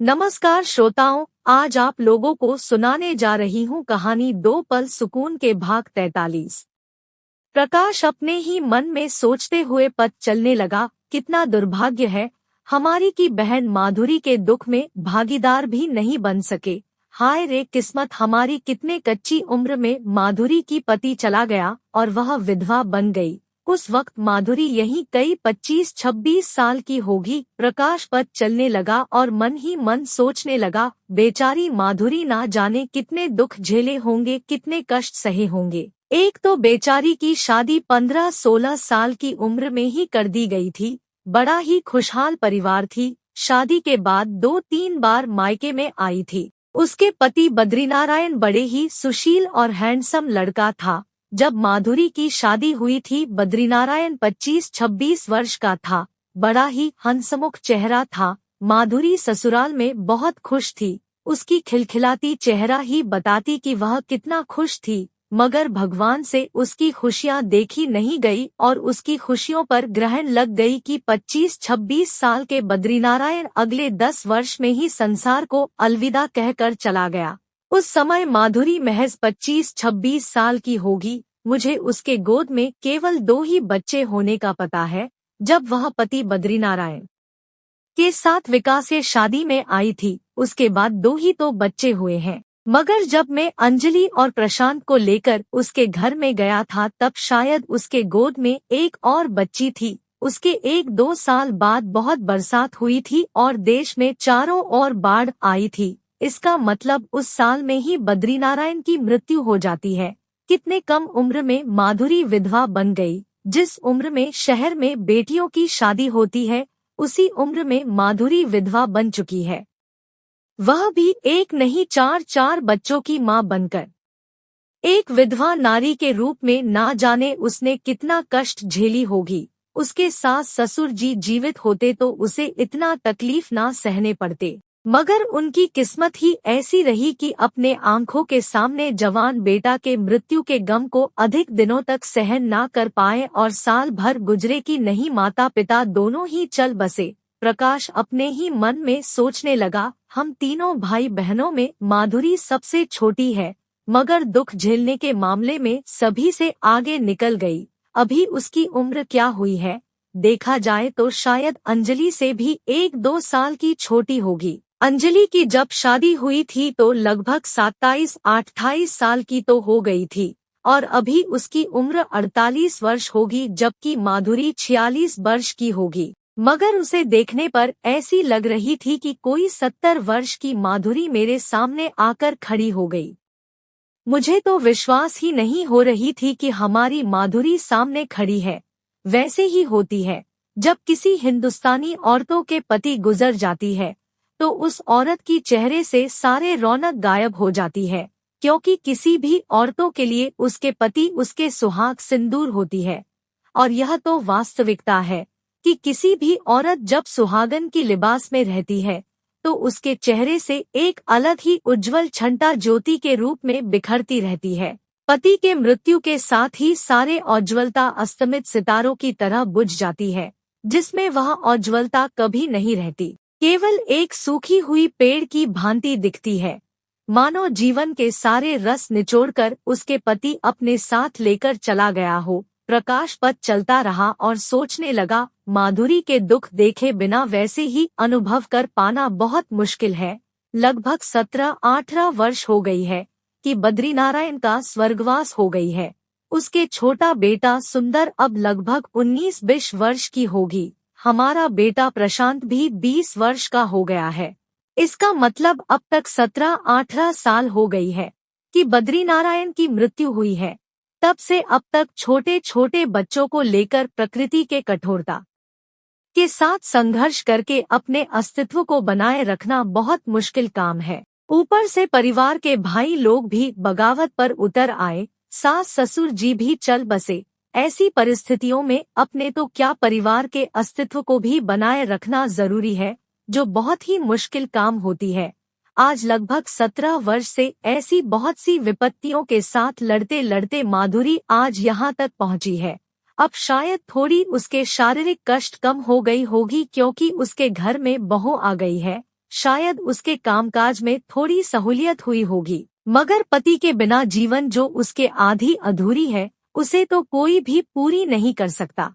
नमस्कार श्रोताओं, आज आप लोगों को सुनाने जा रही हूँ कहानी दो पल सुकून के भाग 43। प्रकाश अपने ही मन में सोचते हुए पथ चलने लगा। कितना दुर्भाग्य है हमारी की बहन माधुरी के दुख में भागीदार भी नहीं बन सके। हाय रे किस्मत हमारी, कितने कच्ची उम्र में माधुरी की पति चला गया और वह विधवा बन गई। उस वक्त माधुरी यही कई 25-26 साल की होगी। प्रकाश पथ चलने लगा और मन ही मन सोचने लगा, बेचारी माधुरी ना जाने कितने दुख झेले होंगे, कितने कष्ट सहे होंगे। एक तो बेचारी की शादी 15-16 साल की उम्र में ही कर दी गई थी। बड़ा ही खुशहाल परिवार थी। शादी के बाद 2-3 बार मायके में आई थी। उसके पति बद्रीनारायण बड़े ही सुशील और हैंडसम लड़का था। जब माधुरी की शादी हुई थी बद्रीनारायण 25-26 वर्ष का था। बड़ा ही हंसमुख चेहरा था। माधुरी ससुराल में बहुत खुश थी। उसकी खिलखिलाती चेहरा ही बताती कि वह कितना खुश थी। मगर भगवान से उसकी खुशियां देखी नहीं गई और उसकी खुशियों पर ग्रहण लग गई कि 25-26 साल के बद्रीनारायण अगले 10 वर्ष में ही संसार को अलविदा कहकर चला गया। उस समय माधुरी महज 25-26 साल की होगी। मुझे उसके गोद में केवल 2 ही बच्चे होने का पता है। जब वह पति बद्रीनारायण के साथ विकास से शादी में आई थी, उसके बाद 2 ही तो बच्चे हुए हैं। मगर जब मैं अंजलि और प्रशांत को लेकर उसके घर में गया था तब शायद उसके गोद में एक और बच्ची थी। उसके 1-2 साल बाद बहुत बरसात हुई थी और देश में चारों ओर बाढ़ आई थी। इसका मतलब उस साल में ही बद्रीनारायण की मृत्यु हो जाती है। कितने कम उम्र में माधुरी विधवा बन गई। जिस उम्र में शहर में बेटियों की शादी होती है, उसी उम्र में माधुरी विधवा बन चुकी है। वह भी एक नहीं 4-4 बच्चों की मां बनकर। एक विधवा नारी के रूप में ना जाने उसने कितना कष्ट झेली होगी। उसके सास ससुर जी जीवित होते तो उसे इतना तकलीफ ना सहने पड़ते। मगर उनकी किस्मत ही ऐसी रही कि अपने आंखों के सामने जवान बेटा के मृत्यु के गम को अधिक दिनों तक सहन ना कर पाए और साल भर गुजरे कि नहीं माता पिता दोनों ही चल बसे। प्रकाश अपने ही मन में सोचने लगा, हम तीनों भाई बहनों में माधुरी सबसे छोटी है, मगर दुख झेलने के मामले में सभी से आगे निकल गई। अभी उसकी उम्र क्या हुई है? देखा जाए तो शायद अंजलि से भी 1-2 साल की छोटी होगी। अंजलि की जब शादी हुई थी तो लगभग 27-28 साल की तो हो गई थी और अभी उसकी उम्र 48 वर्ष होगी, जबकि माधुरी 46 वर्ष की होगी। मगर उसे देखने पर ऐसी लग रही थी कि कोई 70 वर्ष की माधुरी मेरे सामने आकर खड़ी हो गई। मुझे तो विश्वास ही नहीं हो रही थी कि हमारी माधुरी सामने खड़ी है। वैसे ही होती है, जब किसी हिंदुस्तानी औरतों के पति गुजर जाती है तो उस औरत की चेहरे से सारे रौनक गायब हो जाती है, क्योंकि किसी भी औरतों के लिए उसके पति उसके सुहाग सिंदूर होती है। और यह तो वास्तविकता है कि किसी भी औरत जब सुहागन की लिबास में रहती है तो उसके चेहरे से एक अलग ही उज्जवल छंटा ज्योति के रूप में बिखरती रहती है। पति के मृत्यु के साथ ही सारे उज्ज्वलता अस्तमित सितारों की तरह बुझ जाती है, जिसमें वह उज्ज्वलता कभी नहीं रहती, केवल एक सूखी हुई पेड़ की भांति दिखती है। मानो जीवन के सारे रस निचोड़कर उसके पति अपने साथ लेकर चला गया हो। प्रकाश पथ चलता रहा और सोचने लगा, माधुरी के दुख देखे बिना वैसे ही अनुभव कर पाना बहुत मुश्किल है। लगभग 17-18 वर्ष हो गई है कि बद्रीनारायण का स्वर्गवास हो गई है। उसके छोटा बेटा सुंदर अब लगभग 19-20 वर्ष की होगी। हमारा बेटा प्रशांत भी 20 वर्ष का हो गया है। इसका मतलब अब तक 17-18 साल हो गई है कि बद्रीनारायण की मृत्यु हुई है। तब से अब तक छोटे छोटे बच्चों को लेकर प्रकृति के कठोरता के साथ संघर्ष करके अपने अस्तित्व को बनाए रखना बहुत मुश्किल काम है। ऊपर से परिवार के भाई लोग भी बगावत पर उतर आए, सास ससुर जी भी चल बसे। ऐसी परिस्थितियों में अपने तो क्या परिवार के अस्तित्व को भी बनाए रखना जरूरी है, जो बहुत ही मुश्किल काम होती है। आज लगभग 17 वर्ष से ऐसी बहुत सी विपत्तियों के साथ लड़ते लड़ते माधुरी आज यहाँ तक पहुँची है। अब शायद थोड़ी उसके शारीरिक कष्ट कम हो गई होगी, क्योंकि उसके घर में बहू आ गई है। शायद उसके कामकाज में थोड़ी सहूलियत हुई होगी, मगर पति के बिना जीवन जो उसके आधी अधूरी है, उसे तो कोई भी पूरी नहीं कर सकता,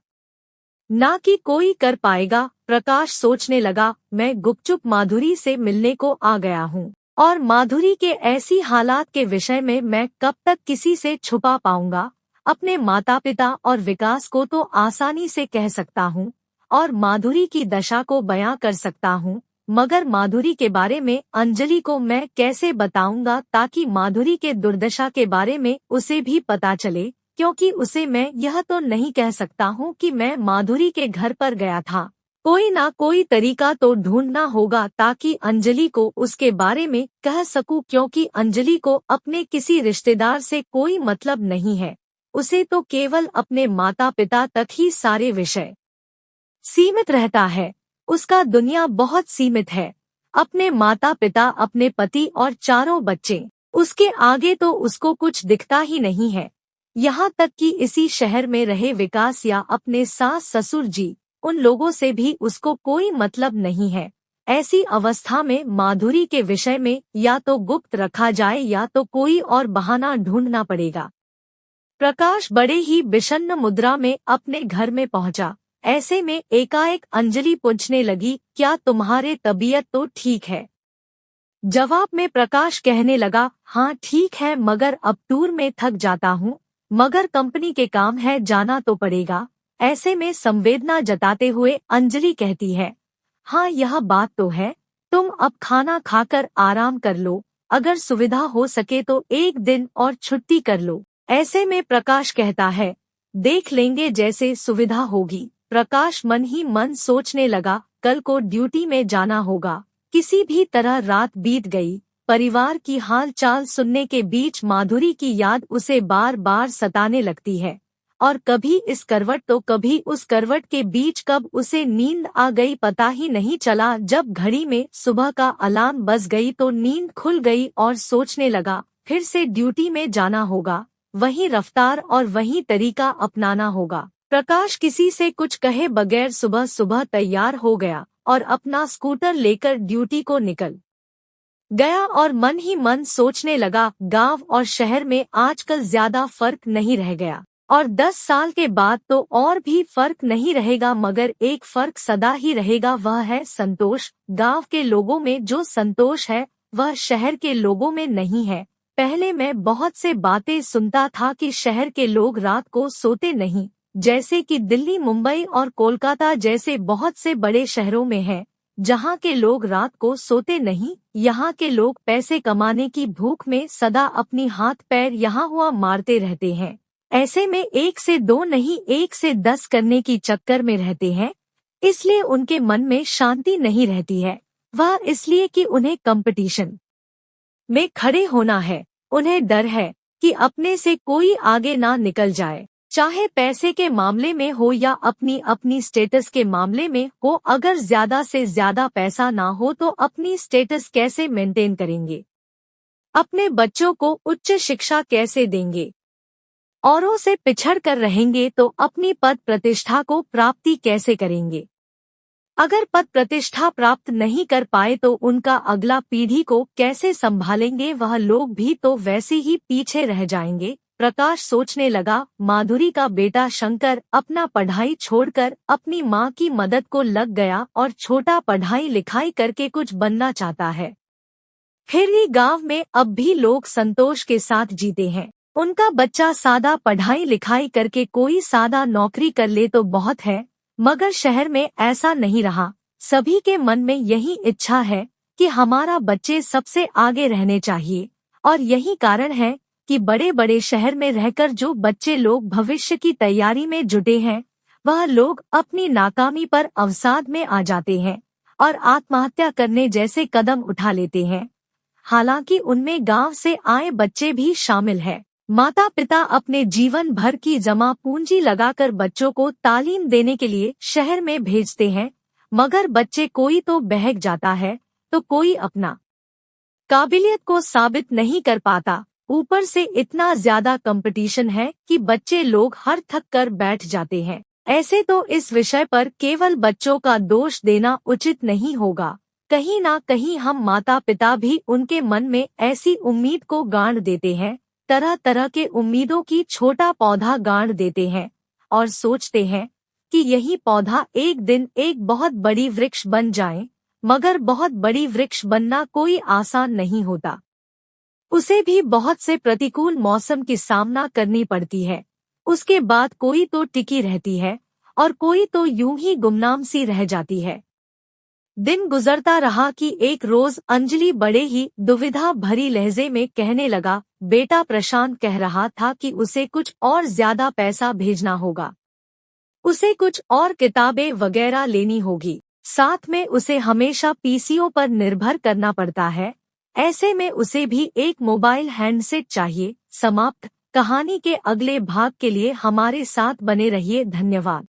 ना कि कोई कर पाएगा। प्रकाश सोचने लगा, मैं गुपचुप माधुरी से मिलने को आ गया हूँ, और माधुरी के ऐसी हालात के विषय में मैं कब तक किसी से छुपा पाऊंगा। अपने माता पिता और विकास को तो आसानी से कह सकता हूँ, और माधुरी की दशा को बयां कर सकता हूँ, मगर माधुरी के बारे में अंजलि को मैं कैसे बताऊंगा, ताकि माधुरी के दुर्दशा के बारे में उसे भी पता चले, क्योंकि उसे मैं यह तो नहीं कह सकता हूँ कि मैं माधुरी के घर पर गया था। कोई ना कोई तरीका तो ढूंढना होगा ताकि अंजलि को उसके बारे में कह सकूं, क्योंकि अंजलि को अपने किसी रिश्तेदार से कोई मतलब नहीं है। उसे तो केवल अपने माता पिता तक ही सारे विषय सीमित रहता है। उसका दुनिया बहुत सीमित है। अपने माता पिता, अपने पति और चारों बच्चे, उसके आगे तो उसको कुछ दिखता ही नहीं है। यहाँ तक कि इसी शहर में रहे विकास या अपने सास ससुर जी, उन लोगों से भी उसको कोई मतलब नहीं है। ऐसी अवस्था में माधुरी के विषय में या तो गुप्त रखा जाए या तो कोई और बहाना ढूंढना पड़ेगा। प्रकाश बड़े ही विषन्न मुद्रा में अपने घर में पहुंचा। ऐसे में एकाएक अंजलि पूछने लगी, क्या तुम्हारे तबीयत तो ठीक है? जवाब में प्रकाश कहने लगा, हाँ ठीक है, मगर अब टूर में थक जाता हूँ, मगर कंपनी के काम है, जाना तो पड़ेगा। ऐसे में संवेदना जताते हुए अंजलि कहती है, हाँ यह बात तो है, तुम अब खाना खाकर आराम कर लो, अगर सुविधा हो सके तो एक दिन और छुट्टी कर लो। ऐसे में प्रकाश कहता है, देख लेंगे जैसे सुविधा होगी। प्रकाश मन ही मन सोचने लगा, कल को ड्यूटी में जाना होगा। किसी भी तरह रात बीत गई। परिवार की हाल चाल सुनने के बीच माधुरी की याद उसे बार बार सताने लगती है, और कभी इस करवट तो कभी उस करवट के बीच कब उसे नींद आ गई पता ही नहीं चला। जब घड़ी में सुबह का अलार्म बज गई तो नींद खुल गई और सोचने लगा, फिर से ड्यूटी में जाना होगा, वही रफ्तार और वही तरीका अपनाना होगा। प्रकाश किसी से कुछ कहे बगैर सुबह सुबह तैयार हो गया और अपना स्कूटर लेकर ड्यूटी को निकल गया, और मन ही मन सोचने लगा, गांव और शहर में आजकल ज्यादा फर्क नहीं रह गया, और 10 साल के बाद तो और भी फर्क नहीं रहेगा, मगर एक फर्क सदा ही रहेगा, वह है संतोष। गांव के लोगों में जो संतोष है वह शहर के लोगों में नहीं है। पहले मैं बहुत से बातें सुनता था कि शहर के लोग रात को सोते नहीं, जैसे कि दिल्ली, मुंबई और कोलकाता जैसे बहुत से बड़े शहरों में है, जहाँ के लोग रात को सोते नहीं। यहाँ के लोग पैसे कमाने की भूख में सदा अपनी हाथ पैर यहाँ हुआ मारते रहते हैं। ऐसे में 1 से 2 नहीं 1 से 10 करने की चक्कर में रहते हैं, इसलिए उनके मन में शांति नहीं रहती है। वह इसलिए कि उन्हें कंपटीशन में खड़े होना है। उन्हें डर है कि अपने से कोई आगे ना निकल जाए, चाहे पैसे के मामले में हो या अपनी स्टेटस के मामले में हो। अगर ज्यादा से ज्यादा पैसा ना हो तो अपनी स्टेटस कैसे मेंटेन करेंगे? अपने बच्चों को उच्च शिक्षा कैसे देंगे? औरों से पिछड़ कर रहेंगे तो अपनी पद प्रतिष्ठा को प्राप्ति कैसे करेंगे? अगर पद प्रतिष्ठा प्राप्त नहीं कर पाए तो उनका अगला पीढ़ी को कैसे संभालेंगे? वह लोग भी तो वैसे ही पीछे रह जाएंगे। प्रकाश सोचने लगा, माधुरी का बेटा शंकर अपना पढ़ाई छोड़कर अपनी माँ की मदद को लग गया और छोटा पढ़ाई लिखाई करके कुछ बनना चाहता है। फिर ही गांव में अब भी लोग संतोष के साथ जीते हैं। उनका बच्चा सादा पढ़ाई लिखाई करके कोई सादा नौकरी कर ले तो बहुत है, मगर शहर में ऐसा नहीं रहा। सभी के मन में यही इच्छा है कि हमारा बच्चे सबसे आगे रहने चाहिए, और यही कारण है कि बड़े बड़े शहर में रहकर जो बच्चे लोग भविष्य की तैयारी में जुटे हैं, वह लोग अपनी नाकामी पर अवसाद में आ जाते हैं और आत्महत्या करने जैसे कदम उठा लेते हैं। हालांकि उनमें गांव से आए बच्चे भी शामिल हैं। माता पिता अपने जीवन भर की जमा पूंजी लगाकर बच्चों को तालीम देने के लिए शहर में भेजते हैं, मगर बच्चे कोई तो बहक जाता है तो कोई अपना काबिलियत को साबित नहीं कर पाता। ऊपर से इतना ज्यादा कंपटीशन है कि बच्चे लोग हर थक कर बैठ जाते हैं। ऐसे तो इस विषय पर केवल बच्चों का दोष देना उचित नहीं होगा। कहीं ना कहीं हम माता पिता भी उनके मन में ऐसी उम्मीद को गाड़ देते हैं, तरह तरह के उम्मीदों की छोटा पौधा गाड़ देते हैं और सोचते हैं कि यही पौधा एक दिन एक बहुत बड़ी वृक्ष बन जाए। मगर बहुत बड़ी वृक्ष बनना कोई आसान नहीं होता। उसे भी बहुत से प्रतिकूल मौसम की सामना करनी पड़ती है। उसके बाद कोई तो टिकी रहती है और कोई तो यूं ही गुमनाम सी रह जाती है। दिन गुजरता रहा कि एक रोज अंजलि बड़े ही दुविधा भरी लहजे में कहने लगा, बेटा प्रशांत कह रहा था कि उसे कुछ और ज्यादा पैसा भेजना होगा। उसे कुछ और किताबें वगैरह लेनी होगी। साथ में उसे हमेशा पीसीओ पर निर्भर करना पड़ता है। ऐसे में उसे भी एक मोबाइल हैंडसेट चाहिए। समाप्त। कहानी के अगले भाग के लिए हमारे साथ बने रहिए। धन्यवाद।